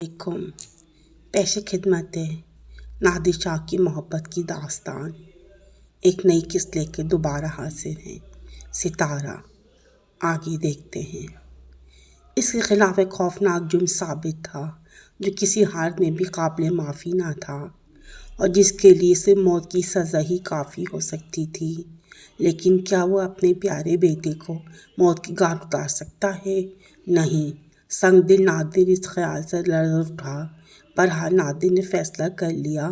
علیکم۔ پیش خدمت ہے نادر شاہ کی محبت کی داستان۔ ایک نئی قسط لے کے دوبارہ حاضر ہیں ستارہ۔ آگے دیکھتے ہیں۔ اس کے خلاف ایک خوفناک جرم ثابت تھا جو کسی حال میں بھی قابل معافی نہ تھا اور جس کے لیے صرف موت کی سزا ہی کافی ہو سکتی تھی۔ لیکن کیا وہ اپنے پیارے بیٹے کو موت کی گھاٹ اتار سکتا ہے؟ نہیں۔ سنگ دل نادر اس خیال سے لرز اٹھا۔ بہرحال نادر نے فیصلہ کر لیا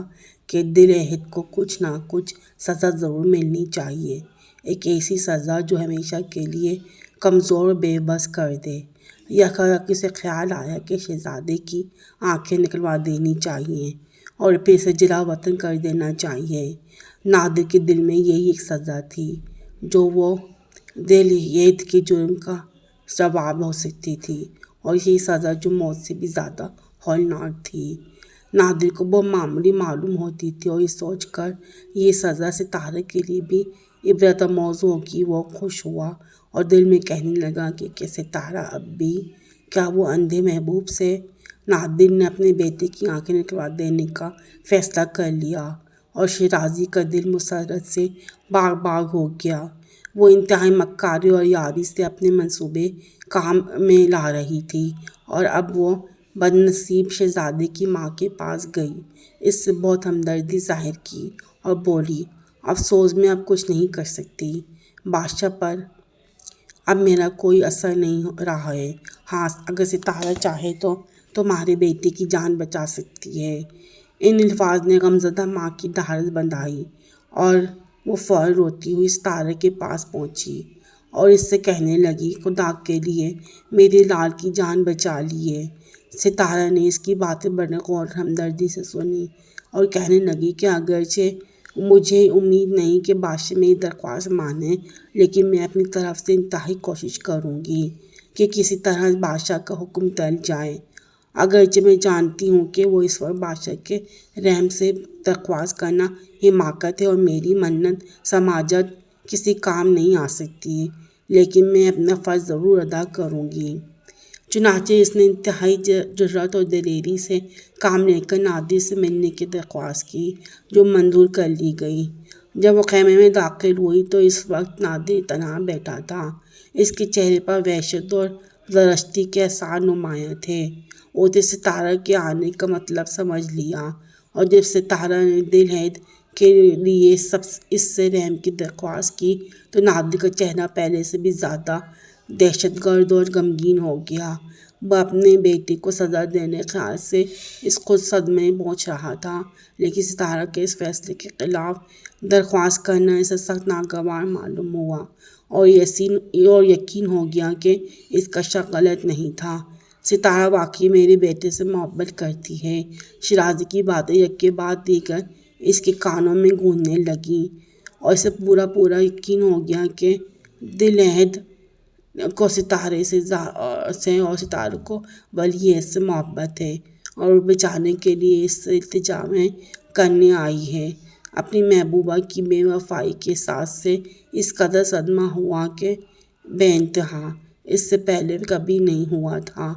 کہ دل عہد کو کچھ نہ کچھ سزا ضرور ملنی چاہیے، ایک ایسی سزا جو ہمیشہ کے لیے کمزور اور بے بس کر دے۔ یکایک اسے خیال آیا کہ شہزادے کی آنکھیں نکلوا دینی چاہیے اور پھر اسے جلا وطن کر دینا چاہیے۔ نادر کے دل میں یہی ایک سزا تھی جو وہ دل عہد کے جرم کا جواب ہو سکتی تھی، اور یہی سزا جو موت سے بھی زیادہ ہولناک تھی۔ نادر کو وہ معمولی معلوم ہوتی تھی اور یہ سوچ کر یہ سزا ستارہ کے لیے بھی عبرت آموز ہوگی۔ وہ خوش ہوا اور دل میں کہنے لگا کہ ستارہ اب بھی کیا وہ اندھے محبوب سے؟ نادر نے اپنے بیٹے کی آنکھیں نکلوا دینے کا فیصلہ کر لیا اور شیرازی کا دل مسرت سے باغ باغ ہو گیا۔ وہ انتہائی مکاری اور یاری سے اپنے منصوبے کام میں لا رہی تھی اور اب وہ بد نصیب شہزادے کی ماں کے پاس گئی، اس سے بہت ہمدردی ظاہر کی اور بولی، افسوس میں اب کچھ نہیں کر سکتی۔ بادشاہ پر اب میرا کوئی اثر نہیں رہا ہے۔ ہاں، اگر ستارہ چاہے تو تمہارے بیٹے کی جان بچا سکتی ہے۔ ان الفاظ نے غمزدہ ماں کی ڈھارس بندھائی اور وہ فوراً روتی ہوئی ستارہ کے پاس پہنچی اور اس سے کہنے لگی، خدا کے لیے میرے لال کی جان بچا لیے۔ ستارہ نے اس کی باتیں بڑے غور اور ہمدردی سے سنی اور کہنے لگی کہ اگرچہ مجھے امید نہیں کہ بادشاہ میری درخواست مانے، لیکن میں اپنی طرف سے انتہائی کوشش کروں گی کہ کسی طرح بادشاہ کا حکم ٹل جائے۔ اگرچہ میں جانتی ہوں کہ وہ اس وقت بادشاہ کے رحم سے درخواست کرنا حماقت ہے اور میری منت سماجت کسی کام نہیں آ سکتی، لیکن میں اپنا فرض ضرور ادا کروں گی۔ چنانچہ اس نے انتہائی جرأت اور دلیری سے کام لے کر نادر سے ملنے کی درخواست کی، جو منظور کر لی گئی۔ جب وہ خیمے میں داخل ہوئی تو اس وقت نادر تنہا بیٹھا تھا۔ اس کے چہرے پر وحشت اور زرتشتی کے آثار نمایاں تھے۔ اس نے ستارہ کے آنے کا مطلب سمجھ لیا اور جب ستارہ نے دل عہد کے لیے اس سے رحم کی درخواست کی تو نادر کا چہرہ پہلے سے بھی زیادہ دہشت گرد اور غمگین ہو گیا۔ وہ اپنے بیٹے کو سزا دینے کے خیال سے اس خود صدمے میں پہنچ رہا تھا، لیکن ستارہ کے اس فیصلے کے خلاف درخواست کرنا اسے سخت ناگوار معلوم ہوا اور یقین ہو گیا کہ اس کا شک غلط نہیں تھا۔ ستارہ واقعی میرے بیٹے سے محبت کرتی ہے۔ شیرازی کی باتیں یک کے بعد دیگر اس کے کانوں میں گونجنے لگیں اور اسے پورا یقین ہو گیا کہ دل عہد کو ستارے سے اور ستارہ کو ولی عہد سے محبت ہے اور وہ بچانے کے لیے اس سے التجا کرنے آئی ہے۔ اپنی محبوبہ کی بے وفائی کے احساس سے اس قدر صدمہ ہوا کہ بے انتہا، اس سے پہلے کبھی نہیں ہوا تھا۔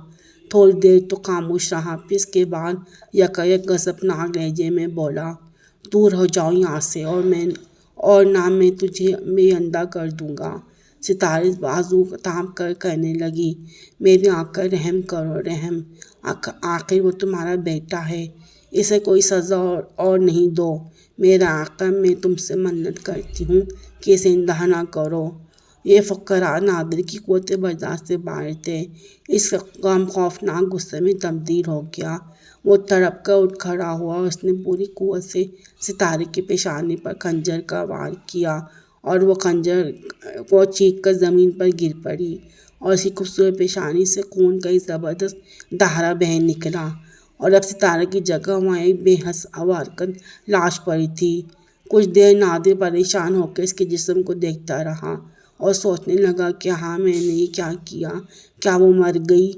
تھوڑی دیر تو خاموش رہا، پھر اس کے بعد یکایک غضبناک لہجے میں بولا، دور ہو جاؤ یہاں سے اور نہ میں تجھے بے اندھا کر دوں گا۔ ستارہ بازو تھام کر کہنے لگی، میرے آقا رحم کرو، رحم، آخر وہ تمہارا بیٹا ہے، اسے کوئی سزا اور نہیں دو۔ میرا آقا، میں تم سے منت کرتی ہوں کہ اسے اندھا نہ کرو۔ یہ فقرا نادر کی قوت برداشت سے باہر تھے۔ اس کا غم خوفناک غصے میں تبدیل ہو گیا۔ وہ تڑپ کر اٹھ کھڑا ہوا اور اس نے پوری قوت سے ستارہ کی پیشانی پر خنجر کا وار کیا اور وہ چیخ کر زمین پر گر پڑی اور اس کی خوبصورت پیشانی سے خون کا ایک زبردست دھارا بہہ نکلا اور اب ستارہ کی جگہ وہاں ایک بے حس و حرکت لاش پڑی تھی۔ کچھ دیر نادر پریشان ہو کر اس کے جسم کو دیکھتا رہا اور سوچنے لگا کہ ہاں، میں نے یہ کیا کیا؟ کیا وہ مر گئی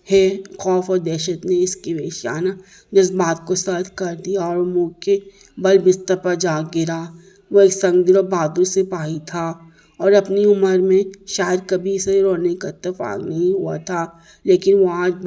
ہے؟ خوف اور دہشت نے اس کے وحشیانہ جذبات کو سرد کر دیا اور وہ منہ کے بل بستر پر جا گرا۔ وہ ایک سنگدل اور بہادر سپاہی تھا اور اپنی عمر میں شاید کبھی اسے رونے کا اتفاق نہیں ہوا تھا، لیکن وہ آج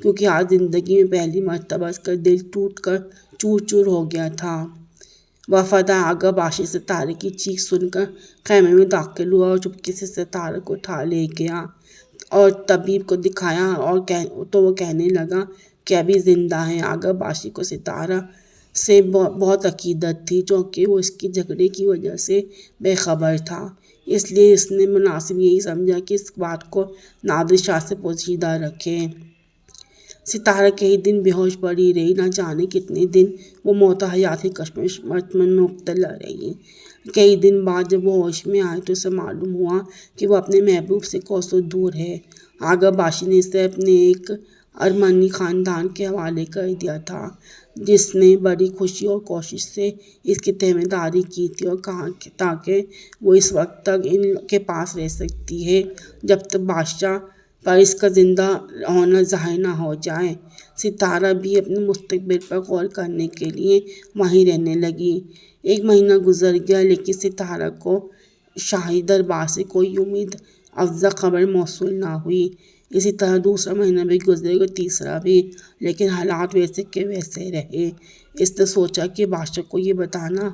کیونکہ آج زندگی میں پہلی مرتبہ اس کا دل ٹوٹ کر چور چور ہو گیا تھا۔ وفادار آغا باشی ستارے کی چیخ سن کر خیمے میں داخل ہوا اور چپکے سے ستارے کو اٹھا لے گیا اور طبیب کو دکھایا تو وہ کہنے لگا کہ ابھی زندہ ہے۔ آغا باشی کو ستارہ سے بہت عقیدت تھی، چونکہ وہ اس کے جھگڑے کی وجہ سے بے خبر تھا، اس لیے اس نے مناسب یہی سمجھا کہ اس بات کو نادر شاہ سے پوشیدہ رکھے۔ ستارہ کئی دن بے ہوش پڑی رہی، نہ جانے کتنے دن وہ موت و حیات کی کشمکش میں مبتلا رہی۔ کئی دن بعد جب وہ ہوش میں آئی تو اسے معلوم ہوا کہ وہ اپنے محبوب سے کوسوں دور ہے۔ آغا باشی نے اسے اپنے ایک ارمنی خاندان کے حوالے کر دیا تھا، جس نے بڑی خوشی اور کوشش سے اس کی تیمارداری کی تھی اور کہا تاکہ وہ اس وقت تک ان کے پاس رہ سکتی ہے جب تک بادشاہ پر اس کا زندہ ہونا ظاہر نہ ہو جائے۔ ستارہ بھی اپنے مستقبل پر غور کرنے کے لیے وہیں رہنے لگی۔ ایک مہینہ گزر گیا، لیکن ستارہ کو شاہی دربار سے کوئی امید افزا خبر موصول نہ ہوئی۔ اسی طرح دوسرا مہینہ بھی گزرے اور تیسرا بھی، لیکن حالات ویسے کے ویسے رہے۔ اس نے سوچا کہ بادشاہ کو یہ بتانا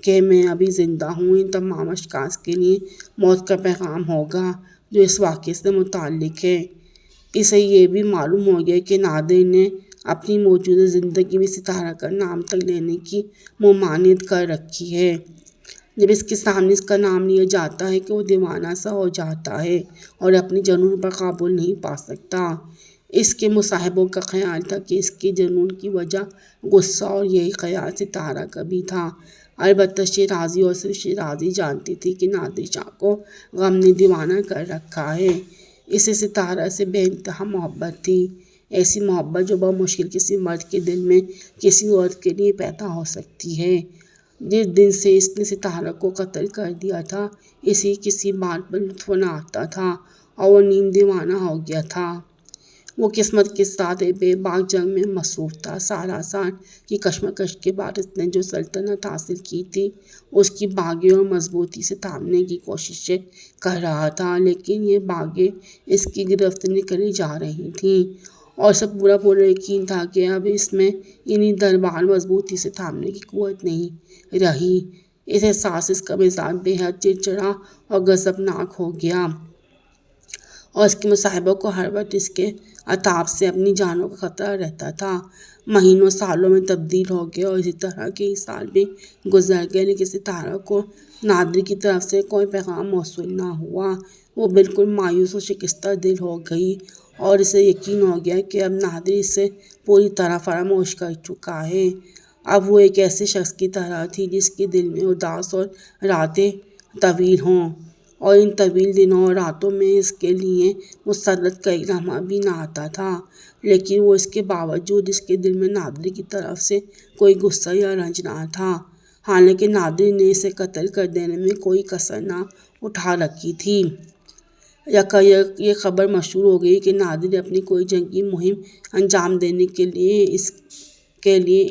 کہ میں ابھی زندہ ہوں ان تمام اشخاص کے لیے موت کا پیغام ہوگا جو اس واقعے سے متعلق ہے۔ اسے یہ بھی معلوم ہو گیا کہ نادر نے اپنی موجودہ زندگی میں ستارہ کا نام تک لینے کی ممانعت کر رکھی ہے۔ جب اس کے سامنے اس کا نام لیا جاتا ہے کہ وہ دیوانہ سا ہو جاتا ہے اور اپنے جنون پر قابو نہیں پا سکتا۔ اس کے مصاحبوں کا خیال تھا کہ اس کے جنون کی وجہ غصہ، اور یہی خیال ستارہ کا بھی تھا۔ البتہ شیرازی اور صرف شیرازی جانتی تھی کہ نادر شاہ کو غم نے دیوانہ کر رکھا ہے۔ اسے ستارہ سے بے انتہا محبت تھی، ایسی محبت جو بمشکل کسی مرد کے دل میں کسی عورت کے لیے پیدا ہو سکتی ہے۔ جس دن سے اس نے ستارہ کو قتل کر دیا تھا، اسے کسی بات پر لطف نہ آتا تھا اور وہ نیم دیوانہ ہو گیا تھا۔ وہ قسمت کے ساتھ بے باک جنگ میں مصروف تھا۔ سالہ سال کی کشمکش کے بعد اس نے جو سلطنت حاصل کی تھی، اس کی باغیں اور مضبوطی سے تھامنے کی کوششیں کر رہا تھا، لیکن یہ باغیں اس کی گرفت میں کری جا رہی تھیں اور اسے پورا یقین تھا کہ اب اس میں انہی دربار مضبوطی سے تھامنے کی قوت نہیں رہی۔ اس احساس اس کا مزاج بے حد چڑچڑا اور غضبناک ہو گیا اور اس کے مصاحبوں کو ہر وقت اس کے عتاب سے اپنی جانوں کا خطرہ رہتا تھا۔ مہینوں سالوں میں تبدیل ہو گئے اور اسی طرح کئی سال بھی گزر گئے، لیکن ستارہ کو نادر کی طرف سے کوئی پیغام موصول نہ ہوا۔ وہ بالکل مایوس اور شکستہ دل ہو گئی اور اسے یقین ہو گیا کہ اب نادر اسے پوری طرح فراموش کر چکا ہے۔ اب وہ ایک ایسے شخص کی طرح تھی جس کے دل میں اداس اور راتیں طویل ہوں، اور ان طویل دنوں اور راتوں میں اس کے لیے مسرت کا ایک لمحہ بھی نہ آتا تھا، لیکن وہ اس کے باوجود اس کے دل میں نادر کی طرف سے کوئی غصہ یا رنج نہ تھا، حالانکہ نادر نے اسے قتل کر دینے میں کوئی کسر نہ اٹھا رکھی تھی۔ یہ خبر مشہور ہو گئی کہ نادر اپنی کوئی جنگی مہم انجام دینے کے لیے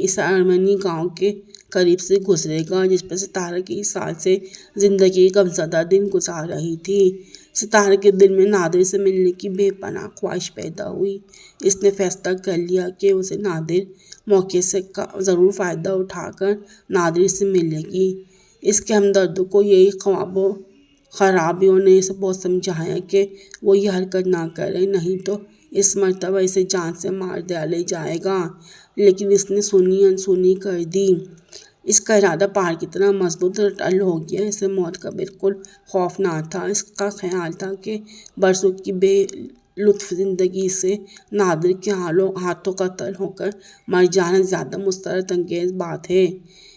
اس ارمنی گاؤں کے قریب سے گزرے گا جس پر ستارہ کئی سال سے زندگی کے غمزدہ دن گزار رہی تھی۔ ستارہ کے دل میں نادر سے ملنے کی بے پناہ خواہش پیدا ہوئی۔ اس نے فیصلہ کر لیا کہ اسے نادر موقع سے ضرور فائدہ اٹھا کر نادر سے ملے گی۔ اس کے ہمدردوں کو یہی خواب و خرابیوں نے اسے بہت سمجھایا کہ وہ یہ حرکت نہ کرے، نہیں تو اس مرتبہ اسے جان سے مار ڈالا جائے گا، لیکن اس نے سنی انسنی کر دی۔ اس کا ارادہ پہاڑ کی طرح مضبوط اور اٹل ہو گیا۔ اسے موت کا بالکل خوف نہ تھا۔ اس کا خیال تھا کہ برسوں کی بے لطف زندگی سے نادر کے ہاتھوں قتل ہو کر مر جانا زیادہ مسرت انگیز بات ہے۔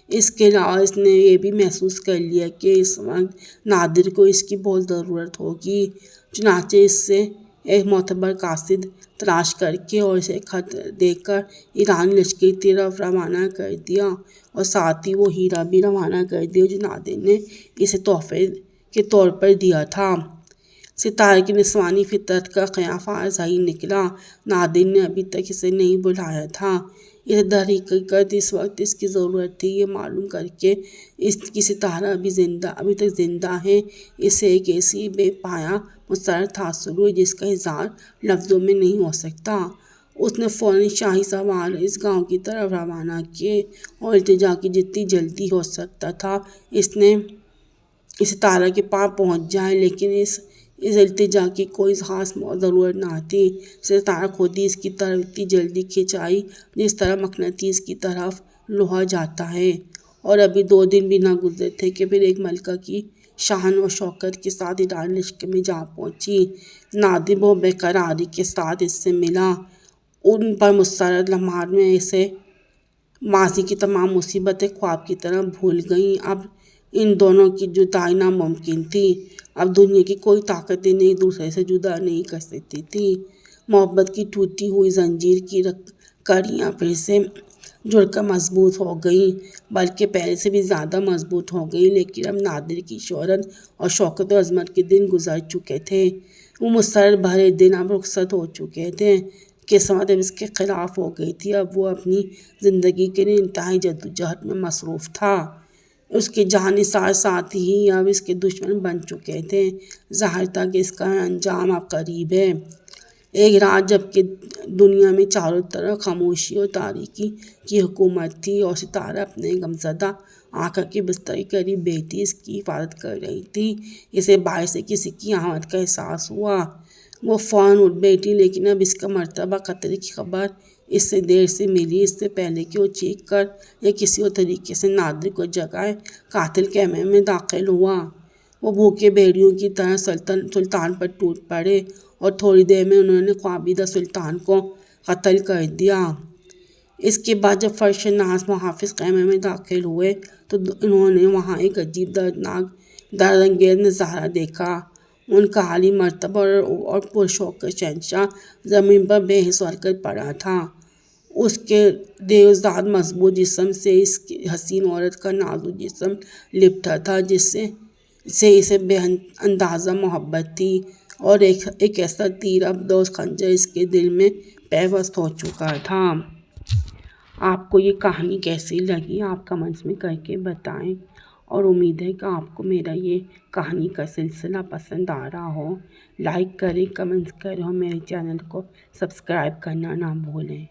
اس کے علاوہ اس نے یہ بھی محسوس کر لیا کہ اس وقت نادر کو اس کی بہت ضرورت ہوگی، چنانچہ اس سے ایک معتبر قاصد تلاش کر کے اور اسے خط دے کر ایرانی لشکر کی طرف روانہ کر دیا، اور ساتھ ہی وہ ہیرا بھی روانہ کر دیا جو نادر نے اسے تحفے کے طور پر دیا تھا۔ ستارہ کی نسوانی فطرت کا قیافہ صحیح نکلا۔ نادر نے ابھی تک اسے نہیں بلایا تھا، اسے در حقیقت اس وقت اس کی ضرورت تھی یہ معلوم کر کے اس کی ستارہ ابھی تک زندہ ہے۔ اسے ایک ایسی بے پایا مسرت حاصل ہوئی جس کا اظہار لفظوں میں نہیں ہو سکتا۔ اس نے فوراً شاہی سوار اس گاؤں کی طرف روانہ کیے اور التجا کی جتنی جلدی ہو سکتا تھا اس ستارہ کے پاس پہنچ جائے، لیکن اس التجا کی کوئی خاص ضرورت نہ تھی۔ ستارہ خود ہی اس کی طرف اتنی جلدی کھنچائی جس طرح مقناطیس کی طرف لوہا جاتا ہے، اور ابھی 2 دن بھی نہ گزرے تھے کہ پھر ایک ملکہ کی شان و شوکت کے ساتھ ایرانی لشکر میں جا پہنچی۔ نادر بہت بے قراری کے ساتھ اس سے ملا۔ ان پر مسرت لمحات میں اسے ماضی کی تمام مصیبتیں خواب کی طرح بھول گئیں۔ اب ان دونوں کی جدائی ناممکن تھی۔ اب دنیا کی کوئی طاقت انہیں ایک دوسرے سے جدا نہیں کر سکتی تھی۔ محبت کی ٹوٹی ہوئی زنجیر کی کڑیاں پھر سے جڑ کر مضبوط ہو گئیں، بلکہ پہلے سے بھی زیادہ مضبوط ہو گئیں۔ لیکن اب نادر کی شہرت اور شوکت و عظمت کے دن گزر چکے تھے۔ وہ مسرت بھرے دن اب رخصت ہو چکے تھے۔ قسمت اب اس کے خلاف ہو گئی تھی۔ اب وہ اپنی زندگی کے لیے انتہائی جدوجہد میں مصروف تھا۔ اس کے جانثار ساتھی ہی اب اس کے دشمن بن چکے تھے۔ ظاہر تھا کہ اس کا انجام اب قریب ہے۔ ایک رات جبکہ دنیا میں چاروں طرف خاموشی اور تاریکی کی حکومت تھی اور ستارہ اپنے غمزدہ آقا کے بستر کے قریب بیٹھی اس کی حفاظت کر رہی تھی، اسے باہر سے کسی کی آمد کا احساس ہوا۔ وہ فوراً اٹھ بیٹھی، لیکن اب اس کا مرتبہ خطرے کی خبر اس سے دیر سے ملی۔ اس سے پہلے کہ وہ چیخ کر یا کسی اور طریقے سے نادر کو جگائے، قاتل خیمے میں داخل ہوا۔ وہ بھوکے بھیڑیوں کی طرح سلطان پر ٹوٹ پڑے اور تھوڑی دیر میں انہوں نے خوابیدہ سلطان کو قتل کر دیا۔ اس کے بعد جب فرش ناز محافظ خیمے میں داخل ہوئے تو انہوں نے وہاں ایک عجیب دردناک درد انگیز نظارہ دیکھا۔ ان کا عالی مرتبہ اور پرشوکت شہنشاہ زمین پر بے حس ہو کر پڑا تھا۔ اس کے دیوزار مضبوط جسم سے اس حسین عورت کا نازک جسم لپٹا تھا جس سے اسے بے اندازہ محبت تھی، اور ایک ایسا تیر ابدوز خنجر اس کے دل میں پیوست ہو چکا تھا۔ آپ کو یہ کہانی کیسی لگی؟ آپ کمنٹس میں کر کے بتائیں، اور امید ہے کہ آپ کو میرا یہ کہانی کا سلسلہ پسند آ رہا ہو۔ لائک کریں، کمنٹس کریں اور میرے چینل کو سبسکرائب کرنا نہ بھولیں۔